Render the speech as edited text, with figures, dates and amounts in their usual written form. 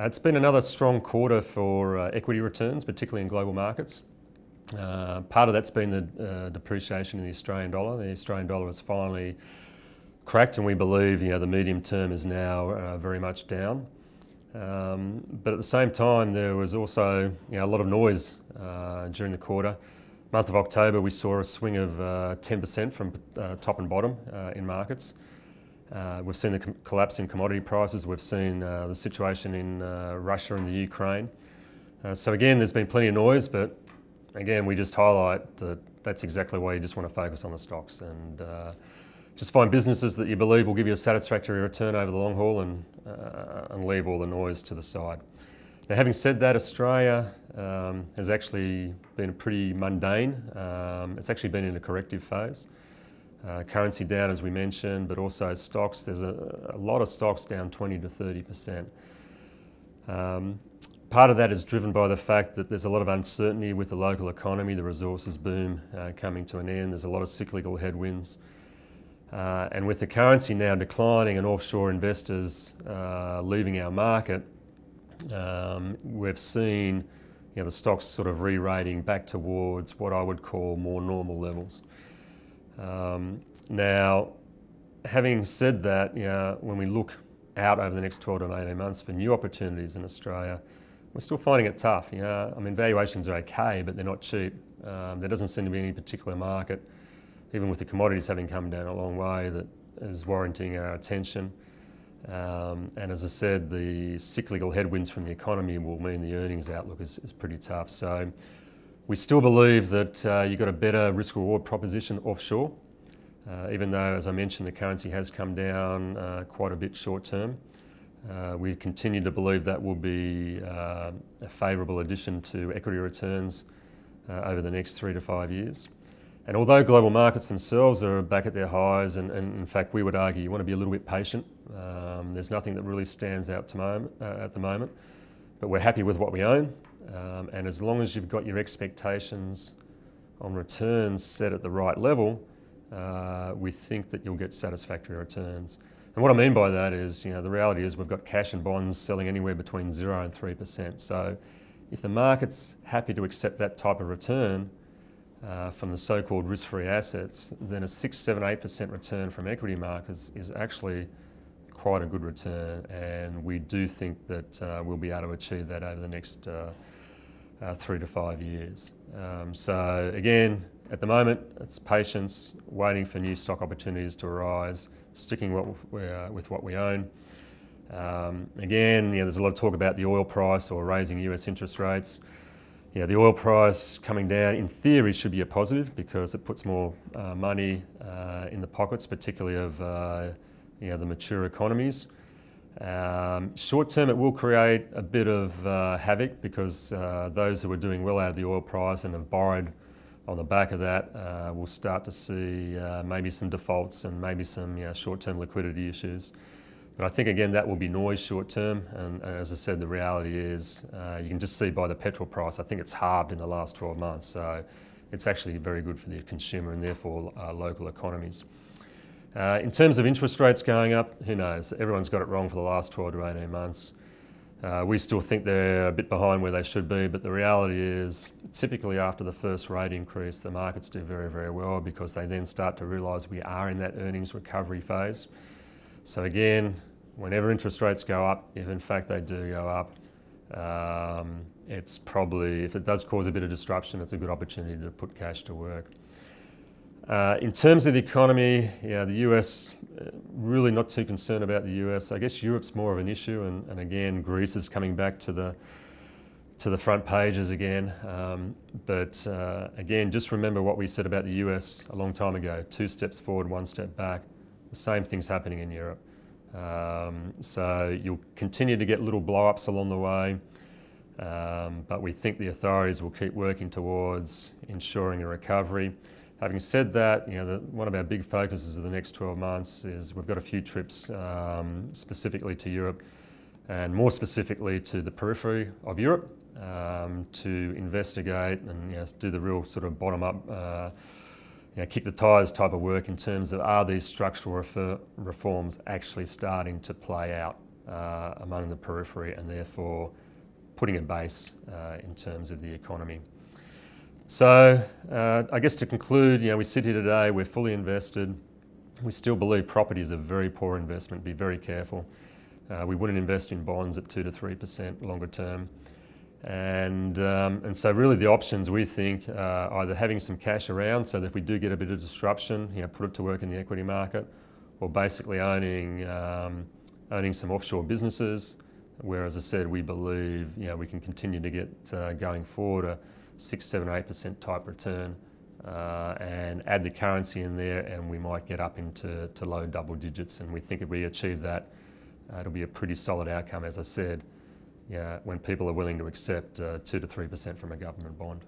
It's been another strong quarter for equity returns, particularly in global markets. Part of that's been the depreciation in the Australian dollar. The Australian dollar has finally cracked, and we believe the medium term is now very much down. But at the same time, there was also a lot of noise during the quarter. Month of October, we saw a swing of 10% from top and bottom in markets. We've seen the collapse in commodity prices. We've seen the situation in Russia and the Ukraine. So again, there's been plenty of noise, but again, we just highlight that that's exactly why you just want to focus on the stocks and just find businesses that you believe will give you a satisfactory return over the long haul and leave all the noise to the side. Now, having said that, Australia has actually been pretty mundane. It's actually been in a corrective phase. Currency down, as we mentioned, but also stocks. There's a lot of stocks down 20 to 30%. Part of that is driven by the fact that there's a lot of uncertainty with the local economy, the resources boom coming to an end. There's a lot of cyclical headwinds. And with the currency now declining and offshore investors leaving our market, we've seen the stocks sort of re-rating back towards what I would call more normal levels. Now, having said that, when we look out over the next 12 to 18 months for new opportunities in Australia, we're still finding it tough. I mean, valuations are okay, but they're not cheap. There doesn't seem to be any particular market, even with the commodities having come down a long way, that is warranting our attention. And as I said, the cyclical headwinds from the economy will mean the earnings outlook is pretty tough. So we still believe that you've got a better risk-reward proposition offshore, even though, as I mentioned, the currency has come down quite a bit short-term. We continue to believe that will be a favourable addition to equity returns over the next 3 to 5 years. And although global markets themselves are back at their highs, and in fact we would argue you want to be a little bit patient, there's nothing that really stands out at the moment, but we're happy with what we own. And as long as you've got your expectations on returns set at the right level, we think that you'll get satisfactory returns. And what I mean by that is, the reality is we've got cash and bonds selling anywhere between 0 and 3%. So if the market's happy to accept that type of return from the so-called risk-free assets, then a 6, 7, 8% return from equity markets is actually quite a good return. And we do think that we'll be able to achieve that over the next 3 to 5 years. So again, at the moment, it's patience, waiting for new stock opportunities to arise, sticking with what we own. Again, there's a lot of talk about the oil price or raising US interest rates. The oil price coming down, in theory, should be a positive because it puts more money in the pockets, particularly of the mature economies. Short term, it will create a bit of havoc because those who are doing well out of the oil price and have borrowed on the back of that will start to see maybe some defaults and maybe some short-term liquidity issues. But I think, again, that will be noise short-term. And as I said, the reality is you can just see by the petrol price, I think it's halved in the last 12 months. So it's actually very good for the consumer and therefore local economies. In terms of interest rates going up, who knows? Everyone's got it wrong for the last 12 to 18 months. We still think they're a bit behind where they should be, but the reality is typically after the first rate increase, the markets do very, very well because they then start to realise we are in that earnings recovery phase. So again, whenever interest rates go up, if in fact they do go up, it's probably, if it does cause a bit of disruption, it's a good opportunity to put cash to work. In terms of the economy, the US, really not too concerned about the US. I guess Europe's more of an issue, and again, Greece is coming back to the front pages again. But again, just remember what we said about the US a long time ago: 2 steps forward, 1 step back. The same thing's happening in Europe. So you'll continue to get little blow-ups along the way, but we think the authorities will keep working towards ensuring a recovery. Having said that, one of our big focuses of the next 12 months is we've got a few trips specifically to Europe, and more specifically to the periphery of Europe, to investigate and do the real sort of bottom-up, kick the tyres type of work in terms of, are these structural reforms actually starting to play out among the periphery, and therefore putting a base in terms of the economy. So I guess to conclude, we sit here today, we're fully invested. We still believe property is a very poor investment. Be very careful. We wouldn't invest in bonds at 2 to 3% longer term. And so really the options, we think, are either having some cash around so that if we do get a bit of disruption, put it to work in the equity market, or basically owning some offshore businesses, where, as I said, we believe we can continue to get going forward a 6, 7, 8% type return, and add the currency in there, and we might get up into low double digits. And we think if we achieve that, it'll be a pretty solid outcome, as I said, when people are willing to accept 2 to 3% from a government bond.